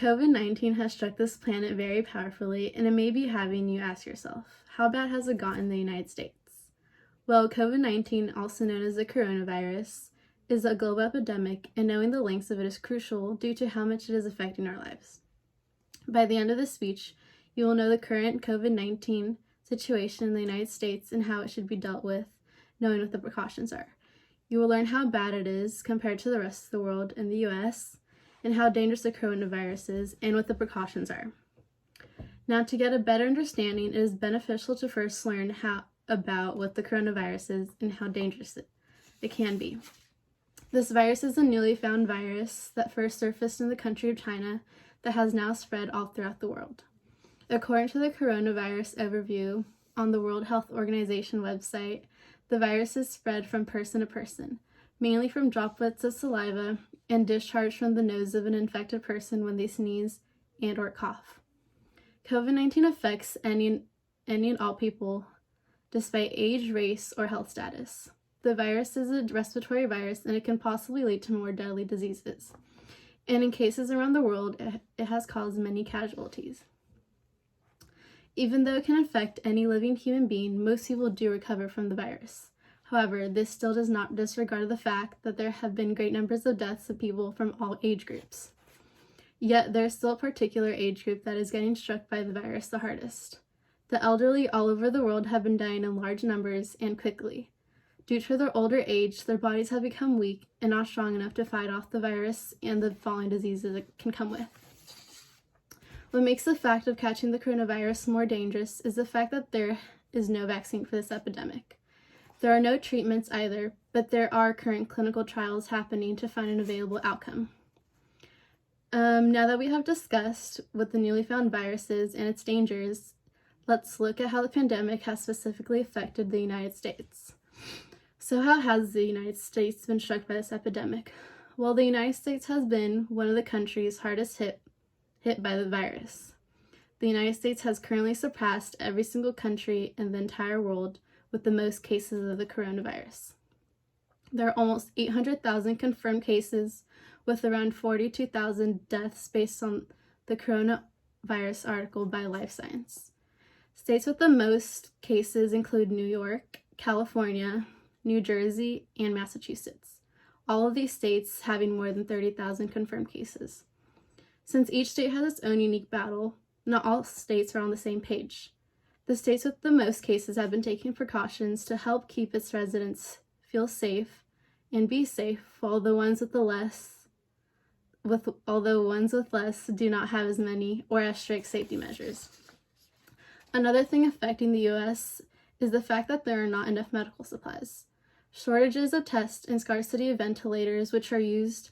COVID-19 has struck this planet very powerfully, and it may be having you ask yourself, how bad has it gotten in the United States? Well, COVID-19, also known as the coronavirus, is a global epidemic, and knowing the lengths of it is crucial due to how much it is affecting our lives. By the end of this speech, you will know the current COVID-19 situation in the United States and how it should be dealt with, knowing what the precautions are. You will learn how bad it is compared to the rest of the world and the US, and how dangerous the coronavirus is and what the precautions are. Now, to get a better understanding, it is beneficial to first learn about what the coronavirus is and how dangerous it can be. This virus is a newly found virus that first surfaced in the country of China that has now spread all throughout the world. According to the coronavirus overview on the World Health Organization website, the virus is spread from person to person, mainly from droplets of saliva and discharged from the nose of an infected person when they sneeze and or cough. COVID-19 affects any and all people, despite age, race, or health status. The virus is a respiratory virus, and it can possibly lead to more deadly diseases. And in cases around the world, it has caused many casualties. Even though it can affect any living human being, most people do recover from the virus. However, this still does not disregard the fact that there have been great numbers of deaths of people from all age groups. Yet, there is still a particular age group that is getting struck by the virus the hardest. The elderly all over the world have been dying in large numbers and quickly. Due to their older age, their bodies have become weak and not strong enough to fight off the virus and the following diseases it can come with. What makes the fact of catching the coronavirus more dangerous is the fact that there is no vaccine for this epidemic. There are no treatments either, but there are current clinical trials happening to find an available outcome. Now that we have discussed what the newly found virus is and its dangers, let's look at how the pandemic has specifically affected the United States. So how has the United States been struck by this epidemic? Well, the United States has been one of the countries hardest hit by the virus. The United States has currently surpassed every single country in the entire world with the most cases of the coronavirus. There are almost 800,000 confirmed cases, with around 42,000 deaths based on the coronavirus article by Life Science. States with the most cases include New York, California, New Jersey, and Massachusetts, all of these states having more than 30,000 confirmed cases. Since each state has its own unique battle, not all states are on the same page. The states with the most cases have been taking precautions to help keep its residents feel safe and be safe, while the ones with less do not have as many or as strict safety measures. Another thing affecting the U.S. is the fact that there are not enough medical supplies. Shortages of tests and scarcity of ventilators, which are used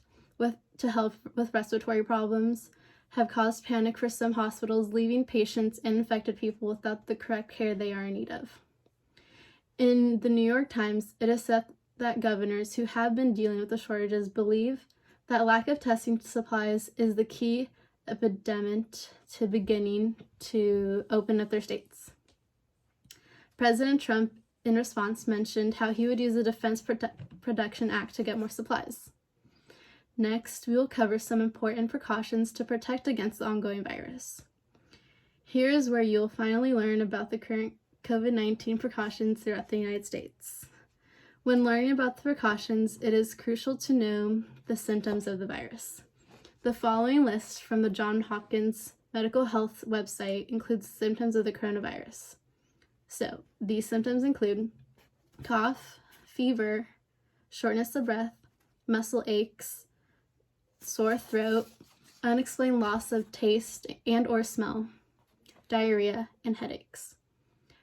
to help with respiratory problems, have caused panic for some hospitals, leaving patients and infected people without the correct care they are in need of. In the New York Times, it is said that governors who have been dealing with the shortages believe that lack of testing supplies is the key impediment to beginning to open up their states. President Trump, in response, mentioned how he would use the Defense Production Act to get more supplies. Next, we will cover some important precautions to protect against the ongoing virus. Here is where you'll finally learn about the current COVID-19 precautions throughout the United States. When learning about the precautions, it is crucial to know the symptoms of the virus. The following list from the Johns Hopkins Medical Health website includes symptoms of the coronavirus. So, these symptoms include cough, fever, shortness of breath, muscle aches, sore throat, unexplained loss of taste and or smell, diarrhea, and headaches.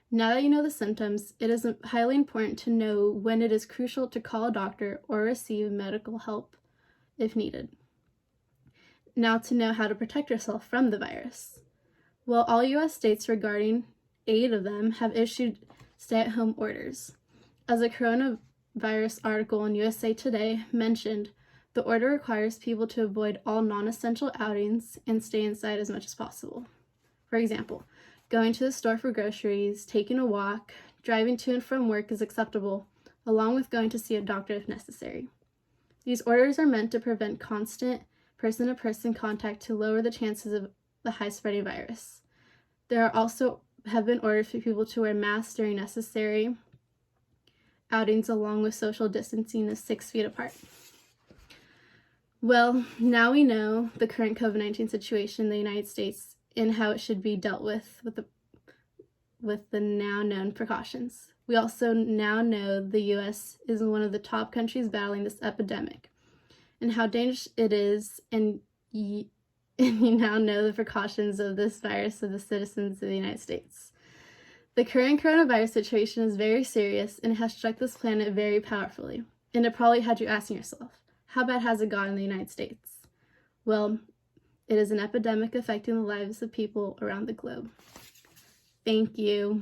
Now that you know the symptoms, it is highly important to know when it is crucial to call a doctor or receive medical help if needed. Now to know how to protect yourself from the virus. Well, all U.S. states, regarding 8 of them, have issued stay-at-home orders. As a coronavirus article in USA Today mentioned, the order requires people to avoid all non-essential outings and stay inside as much as possible. For example, going to the store for groceries, taking a walk, driving to and from work is acceptable, along with going to see a doctor if necessary. These orders are meant to prevent constant person-to-person contact to lower the chances of the high-spreading virus. There are also have been orders for people to wear masks during necessary outings, along with social distancing of 6 feet apart. Well, now we know the current COVID-19 situation in the United States and how it should be dealt with the now known precautions. We also now know the U.S. is one of the top countries battling this epidemic and how dangerous it is, and you now know the precautions of this virus of the citizens of the United States. The current coronavirus situation is very serious and has struck this planet very powerfully, and it probably had you asking yourself, how bad has it gotten in the United States? Well, it is an epidemic affecting the lives of people around the globe. Thank you.